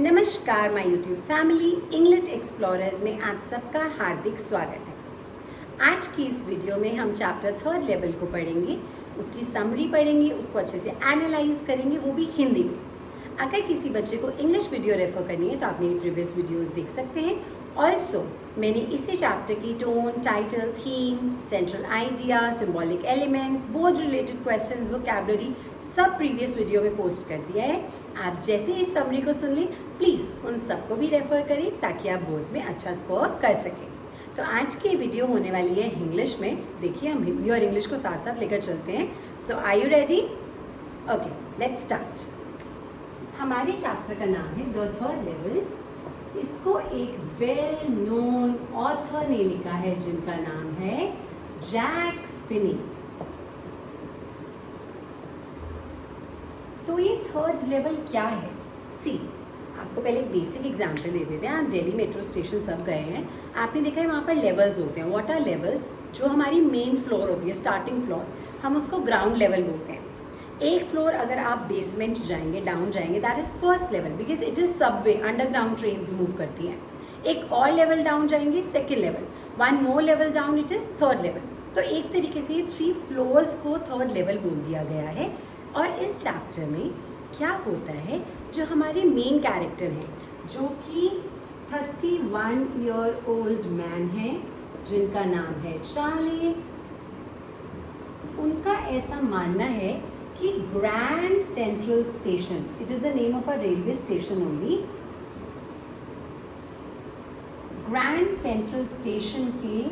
नमस्कार my YouTube family, English explorers में आप सबका हार्दिक स्वागत है। आज की इस वीडियो में हम चैप्टर 3 लेवल को पढ़ेंगे, उसकी समरी पढ़ेंगे, उसको अच्छे से एनालाइज करेंगे, वो भी हिंदी में। अगर किसी बच्चे को इंग्लिश वीडियो रेफर करनी है तो आप मेरी प्रीवियस वीडियोस देख सकते हैं। ऑल्सो मैंने इसी चैप्टर की tone, title, theme, central idea, symbolic elements, board related questions, vocabulary सब प्रीवियस वीडियो में पोस्ट कर दिया है। आप जैसे इस समरी को सुन लें, प्लीज़ उन सबको भी रेफर करें ताकि आप बोर्ड्स में अच्छा स्कोर कर सकें। तो आज की वीडियो होने वाली है इंग्लिश में। देखिए, हम हिंदी और इंग्लिश को साथ साथ लेकर चलते हैं। So are you ready? Okay, let's start. हमारे चैप्टर का नाम है द थर्ड लेवल। इसको एक वेल नोन ऑथर ने लिखा है जिनका नाम है जैक फिनी। तो ये थर्ड लेवल क्या है? सी, आपको पहले एक बेसिक एग्जाम्पल दे देते हैं। आप दिल्ली मेट्रो स्टेशन सब गए हैं, आपने देखा है वहाँ पर लेवल्स होते हैं। What are levels? जो हमारी मेन फ्लोर होती है, स्टार्टिंग फ्लोर, हम उसको ग्राउंड लेवल बोलते हैं। एक फ्लोर अगर आप बेसमेंट जाएंगे, डाउन जाएंगे, that is first level, because it is Subway, underground trains move करती हैं। एक और लेवल डाउन जाएंगे, second level, one more level down, it is third level. तो एक तरीके से 3 फ्लोर्स को थर्ड लेवल बोल दिया गया है। और इस चैप्टर में क्या होता है, जो हमारे मेन कैरेक्टर हैं, जो कि 31 ईयर ओल्ड मैन है जिनका नाम है चार्ली, उनका ऐसा मानना है कि grand central station, it is the name of a railway station only, grand central station के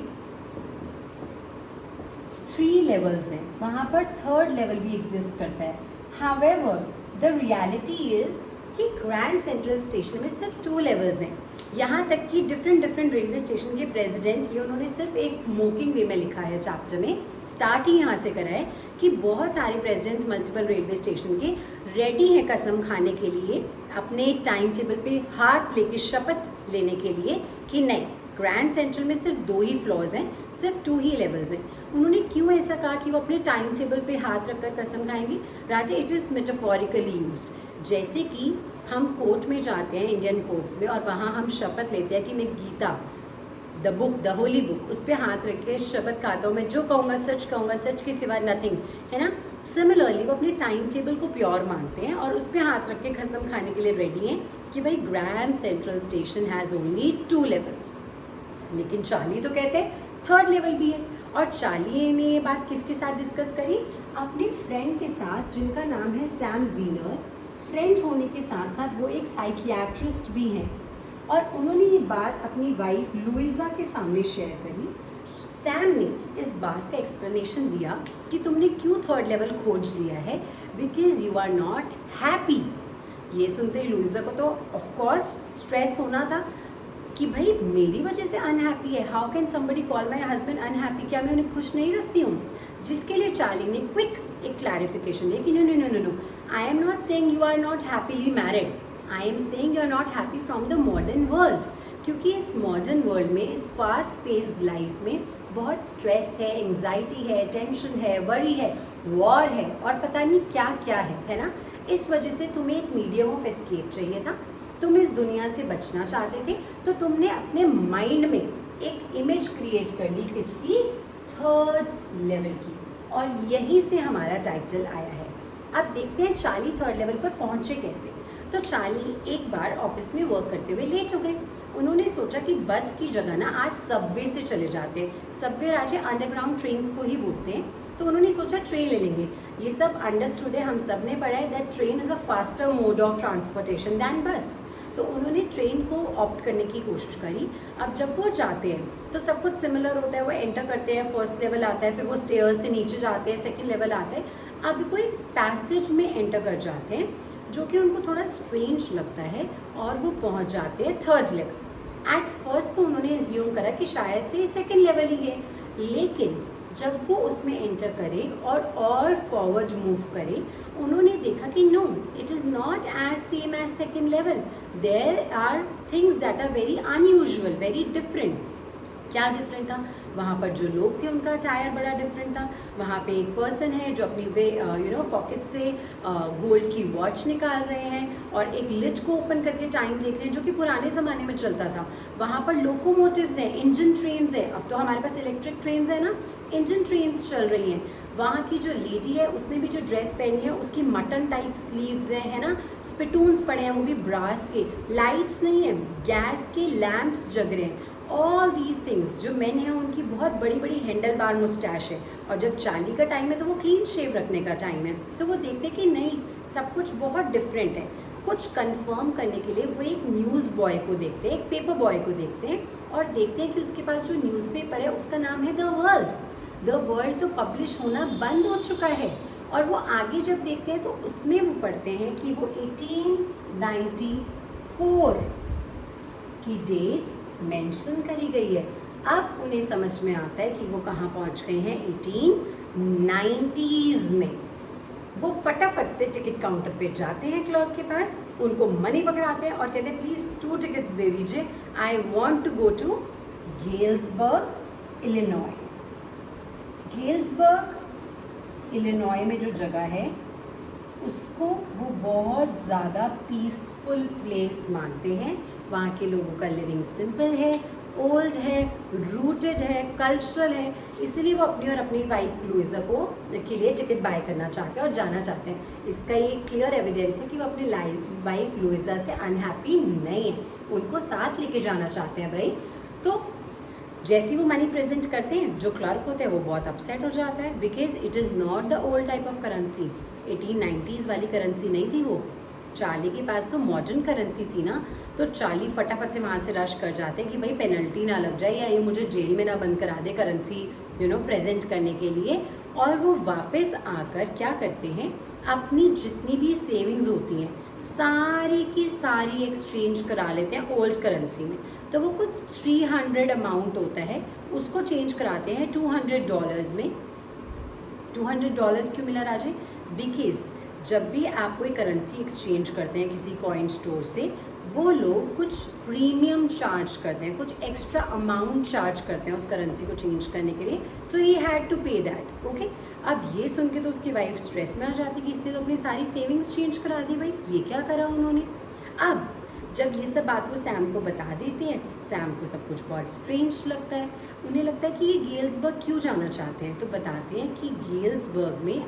3 लेवल्स हैं, वहाँ पर थर्ड लेवल भी एग्जिस्ट करता है। हाउएवर द रियलिटी इज कि ग्रैंड सेंट्रल स्टेशन में सिर्फ 2 लेवल्स हैं। यहाँ तक कि डिफरेंट रेलवे स्टेशन के प्रेसिडेंट, ये उन्होंने सिर्फ एक मोकिंग वे में लिखा है चैप्टर में, स्टार्ट ही यहाँ से करा है कि बहुत सारे प्रेसिडेंट्स मल्टीपल रेलवे स्टेशन के रेडी हैं कसम खाने के लिए, अपने टाइम टेबल पे हाथ लेके शपथ लेने के लिए कि नहीं, ग्रैंड सेंट्रल में सिर्फ 2 ही फ्लोर्स हैं, सिर्फ 2 ही लेवल्स हैं। उन्होंने क्यों ऐसा कहा कि वो अपने टाइम टेबल पे हाथ रखकर कसम खाएंगे? राजा, इट इज़ मेटाफोरिकली यूज्ड। जैसे कि हम कोर्ट में जाते हैं, इंडियन कोर्ट्स में, और वहाँ हम शपथ लेते हैं कि मैं Gita, the book, the holy book, उस पर हाथ रख के शपथ खाता हूँ, मैं जो कहूँगा सच के सिवा नथिंग, है ना। सिमिलरली वो अपने टाइम टेबल को प्योर मानते हैं और उस पर हाथ रख के कसम खाने के लिए रेडी हैं कि भाई grand central station has only 2 levels. लेकिन चार्ली तो कहते हैं थर्ड लेवल भी है। और चार्ली ने ये बात किसके साथ डिस्कस करी? अपने फ्रेंड के साथ, जिनका नाम है सैम वीनर। फ्रेंड होने के साथ साथ वो एक साइकियाट्रिस्ट भी हैं, और उन्होंने ये बात अपनी वाइफ लुइजा के सामने शेयर करी। सैम ने इस बात का एक्सप्लेनेशन दिया कि तुमने क्यों थर्ड लेवल खोज लिया है, because you are not happy. ये सुनते ही लुइजा को तो ऑफकोर्स स्ट्रेस होना था कि भाई मेरी वजह से अनहैप्पी है, how can somebody call my husband unhappy, क्या मैं उन्हें खुश नहीं रखती हूँ? जिसके लिए चार्ली ने क्विक एक क्लैरिफिकेशन दी कि no, I am not saying you are not happily married, I am saying you are not happy from the modern world. क्योंकि इस मॉडर्न वर्ल्ड में, इस फास्ट पेस्ड लाइफ में बहुत स्ट्रेस है, एंग्जाइटी है, टेंशन है, वरी है, वॉर है, और पता नहीं क्या क्या है ना। इस वजह से तुम्हें एक मीडियम ऑफ एस्केप चाहिए था, तुम इस दुनिया से बचना चाहते थे, तो तुमने अपने माइंड में एक इमेज क्रिएट कर ली, किसकी? थर्ड लेवल की। और यहीं से हमारा टाइटल आया है। अब देखते हैं चार्ली थर्ड लेवल पर पहुंचे कैसे। तो चार्ली एक बार ऑफिस में वर्क करते हुए लेट हो गए। उन्होंने सोचा कि बस की जगह ना आज सबवे से चले जाते हैं। सबवे राज्य अंडरग्राउंड ट्रेन्स को ही बोलते हैं, तो उन्होंने सोचा ट्रेन ले लेंगे। ये सब अंडरस्टूड है, हम सब ने पढ़ा है that train is a faster mode of transportation than bus. तो उन्होंने ट्रेन को ऑप्ट करने की कोशिश करी। अब जब वो जाते हैं तो सब कुछ सिमिलर होता है, वो एंटर करते हैं, फर्स्ट लेवल आता है, फिर वो स्टेयर्स से नीचे जाते हैं, सेकंड लेवल आता है। अब वो एक पैसेज में एंटर कर जाते हैं जो कि उनको थोड़ा स्ट्रेंज लगता है, और वो पहुंच जाते हैं थर्ड लेवल। एट फर्स्ट तो उन्होंने एज्यूम करा कि शायद से सेकंड लेवल ही है, लेकिन जब वो उसमें एंटर करे और फॉरवर्ड मूव करे, उन्होंने देखा कि no, it is not as same as second level, there are things that are very unusual, very different. क्या डिफरेंट था? वहाँ पर जो लोग थे उनका अटायर बड़ा डिफरेंट था। वहाँ पे एक पर्सन है जो अपनी पॉकेट से गोल्ड की वॉच निकाल रहे हैं और एक लिड को ओपन करके टाइम देख रहे हैं, जो कि पुराने ज़माने में चलता था। वहाँ पर लोकोमोटिव्स हैं, इंजन ट्रेन्स हैं। अब तो हमारे पास इलेक्ट्रिक ट्रेन्स है ना, इंजन ट्रेन्स चल रही हैं। वहाँ की जो लेडी है उसने भी जो ड्रेस पहनी है उसकी मटन टाइप स्लीव्स हैं, है ना, स्पिटून्स पड़े हैं, वो भी ब्रास के, लाइट्स नहीं है, गैस के लैम्प्स जग रहे हैं। All these things. जो मेन हैं उनकी बहुत बड़ी बड़ी हैंडल बार मुस्टैश है, और जब चार्ली का टाइम है तो वो क्लीन शेव रखने का टाइम है। तो वो देखते कि नहीं, सब कुछ बहुत डिफरेंट है। कुछ कंफर्म करने के लिए वो एक न्यूज़ बॉय को देखते हैं, एक पेपर बॉय को देखते हैं, और देखते हैं कि उसके पास जो न्यूज़पेपर है उसका नाम है द वर्ल्ड। द वर्ल्ड तो पब्लिश होना बंद हो चुका है, और वो आगे जब देखते हैं तो उसमें वो पढ़ते हैं कि वो 1894 की डेट मेंशन करी गई है। अब उन्हें समझ में आता है कि वो कहाँ पहुँच गए हैं, 1890s में। वो फटाफट से टिकट काउंटर पे जाते हैं, क्लर्क के पास, उनको मनी पकड़ाते हैं और कहते हैं प्लीज़ 2 टिकट्स दे दीजिए, I want to go to Galesburg, Illinois. Galesburg, Illinois में जो जगह है उसको वो बहुत ज़्यादा पीसफुल प्लेस मानते हैं। वहाँ के लोगों का लिविंग सिंपल है, ओल्ड है, रूटेड है, कल्चरल है, इसलिए वो अपनी और अपनी वाइफ लुइजा को के लिए टिकट बाय करना चाहते हैं और जाना चाहते हैं। इसका ये क्लियर एविडेंस है कि वो अपनी वाइफ लुइजा से अनहैप्पी नहीं है, उनको साथ लेके जाना चाहते हैं भाई। तो जैसे वो मनी प्रेजेंट करते हैं, जो क्लर्क होता है वो बहुत अपसेट हो जाता है, because it is not the old type of currency. 1890s वाली करेंसी नहीं थी वो। चार्ली के पास तो मॉडर्न करेंसी थी ना, तो चार्ली फटाफट से वहाँ से रश कर जाते हैं कि भाई पेनल्टी ना लग जाए या ये मुझे जेल में ना बंद करा दे करेंसी प्रेजेंट करने के लिए। और वो वापस आकर क्या करते हैं, अपनी जितनी भी सेविंग्स होती हैं सारी की सारी एक्सचेंज करा लेते हैं ओल्ड करेंसी में। तो वो कुछ 300 अमाउंट होता है, उसको चेंज कराते हैं $200 में। $200 क्यों मिला राजे? बिकॉज जब भी आप कोई करेंसी एक्सचेंज करते हैं किसी कॉइन स्टोर से, वो लोग कुछ प्रीमियम चार्ज करते हैं, कुछ एक्स्ट्रा अमाउंट चार्ज करते हैं उस करेंसी को चेंज करने के लिए। सो ही हैड टू पे दैट। ओके, अब ये सुन के तो उसकी वाइफ स्ट्रेस में आ जाती कि इसने तो अपनी सारी सेविंग्स चेंज करा दी, भाई ये क्या करा उन्होंने। अब जब ये सब बात वो सैम को बता देते हैं, सैम को सब कुछ बहुत स्ट्रेंज लगता है। उन्हें लगता है कि ये गेल्सबर्ग क्यों जाना चाहते हैं, तो बताते हैं कि गेल्सबर्ग में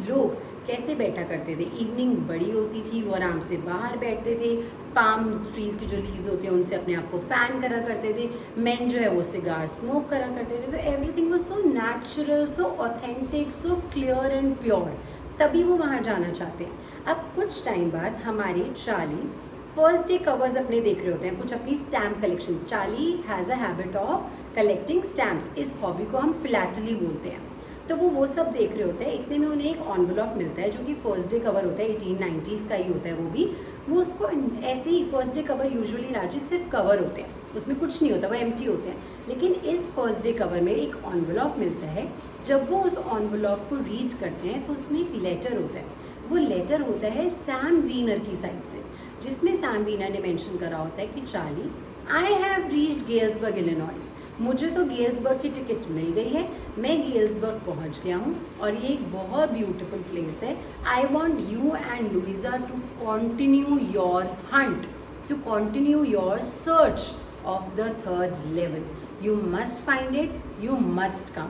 लोग कैसे बैठा करते थे। इवनिंग बड़ी होती थी, वो आराम से बाहर बैठते थे, पाम ट्रीज़ की जो लीव्स होते हैं उनसे अपने आप को फ़ैन करा करते थे। मेन जो है वो सिगार स्मोक करा करते थे। तो everything was so natural, so authentic, so clear and pure. तभी वो वहाँ जाना चाहते हैं। अब कुछ टाइम बाद हमारे चार्ली फर्स्ट डे कवर्स अपने देख रहे होते हैं, कुछ अपनी stamp collection. Charlie has a habit of collecting stamps. इस हॉबी को हम फिलैटली बोलते हैं। तो वो सब देख रहे होते हैं। इतने में उन्हें एक एनवलप मिलता है जो कि फर्स्ट डे कवर होता है, 1890s का ही होता है वो भी। वो उसको ऐसे ही, फर्स्ट डे कवर यूजुअली राजी सिर्फ कवर होते हैं, उसमें कुछ नहीं होता, वो एम्प्टी होते हैं। लेकिन इस फर्स्ट डे कवर में एक एनवलप मिलता है। जब वो उस एनवलप को रीड करते हैं तो उसमें एक लेटर होता है। वो लेटर होता है सैम वीनर की साइड से, जिसमें सैम वीनर ने मेंशन करा होता है कि Charlie, I have reached Galesburg, Illinois. मुझे तो गेल्सबर्ग की टिकट मिल गई है, मैं गेल्सबर्ग पहुंच गया हूँ और ये एक बहुत ब्यूटीफुल प्लेस है। I want you and Luisa to continue your hunt, to continue your search of the third level. You must find it, you must come.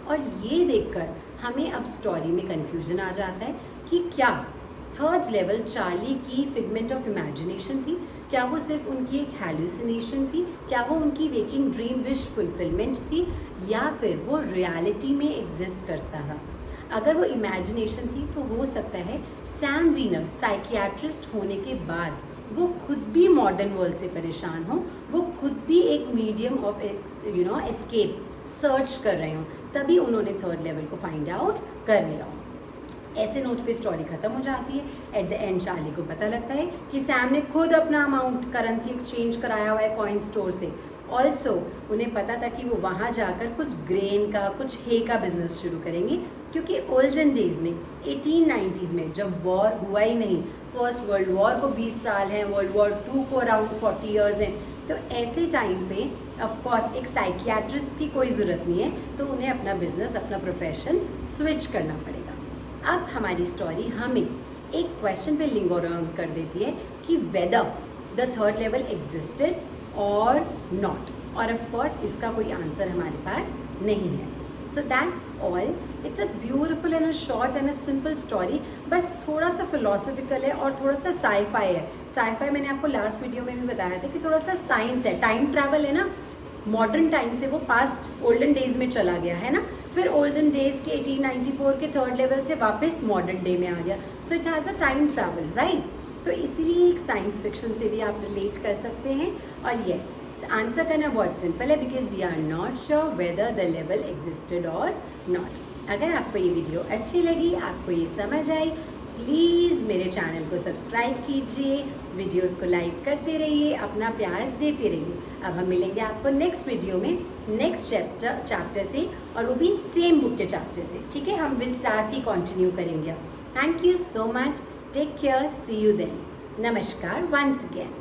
और ये देखकर हमें अब स्टोरी में कन्फ्यूजन आ जाता है कि क्या थर्ड लेवल चार्ली की फिगमेंट ऑफ इमेजिनेशन थी, क्या वो सिर्फ उनकी एक हैलुसिनेशन थी, क्या वो उनकी वेकिंग ड्रीम विश फुलफिलमेंट थी, या फिर वो रियलिटी में एग्जिस्ट करता था। अगर वो इमेजिनेशन थी तो हो सकता है सैम वीनर साइकियाट्रिस्ट होने के बाद वो खुद भी मॉडर्न वर्ल्ड से परेशान हो, वो खुद भी एक मीडियम ऑफ एस्केप सर्च कर रहे हों, तभी उन्होंने थर्ड लेवल को फाइंड आउट कर लिया हो। ऐसे नोट पे स्टोरी खत्म हो जाती है। एट द एंड चार्ली को पता लगता है कि सैम ने खुद अपना अमाउंट करेंसी एक्सचेंज कराया हुआ है कॉइन स्टोर से। ऑल्सो उन्हें पता था कि वो वहाँ जाकर कुछ ग्रेन का, कुछ हे का बिजनेस शुरू करेंगे, क्योंकि ओल्डन डेज में 1890s में जब वॉर हुआ ही नहीं, फर्स्ट वर्ल्ड वॉर को 20 साल हैं, वर्ल्ड वॉर 2 को अराउंड 40 इयर्स हैं, तो ऐसे टाइम पे ऑफ कोर्स एक साइकियाट्रिस्ट की कोई ज़रूरत नहीं है, तो उन्हें अपना बिजनेस, अपना प्रोफेशन स्विच करना पड़ेगा। अब हमारी स्टोरी हमें एक क्वेश्चन पे लिंक अराउंड कर देती है कि whether the third level existed और नॉट, और ऑफ कोर्स इसका कोई आंसर हमारे पास नहीं है। So that's all. It's a beautiful and a short and a simple story, बस थोड़ा सा फिलोसफिकल है और थोड़ा सा साईफाई है। साईफाई मैंने आपको लास्ट वीडियो में भी बताया था कि थोड़ा सा साइंस है, टाइम ट्रैवल है ना, मॉडर्न टाइम से वो पास्ट ओल्डन डेज में चला गया है ना, फिर ओल्डन डेज के 1894 के थर्ड लेवल से वापस मॉडर्न डे में आ गया। So it has a time travel, right. तो इसीलिए एक साइंस फिक्शन से भी आप रिलेट कर सकते हैं। और येस, आंसर करना बहुत सिंपल है, because we are not sure whether the level existed और नॉट। अगर आपको ये वीडियो अच्छी लगी, आपको ये समझ आई, प्लीज़ मेरे चैनल को सब्सक्राइब कीजिए, वीडियोस को लाइक करते रहिए, अपना प्यार देते रहिए। अब हम मिलेंगे आपको नेक्स्ट वीडियो में नेक्स्ट चैप्टर से, और वो भी सेम बुक के चैप्टर से, ठीक है। हम विस्टास ही कंटिन्यू करेंगे अब। Thank you so much, take care, see you then. नमस्कार वंस अगेन।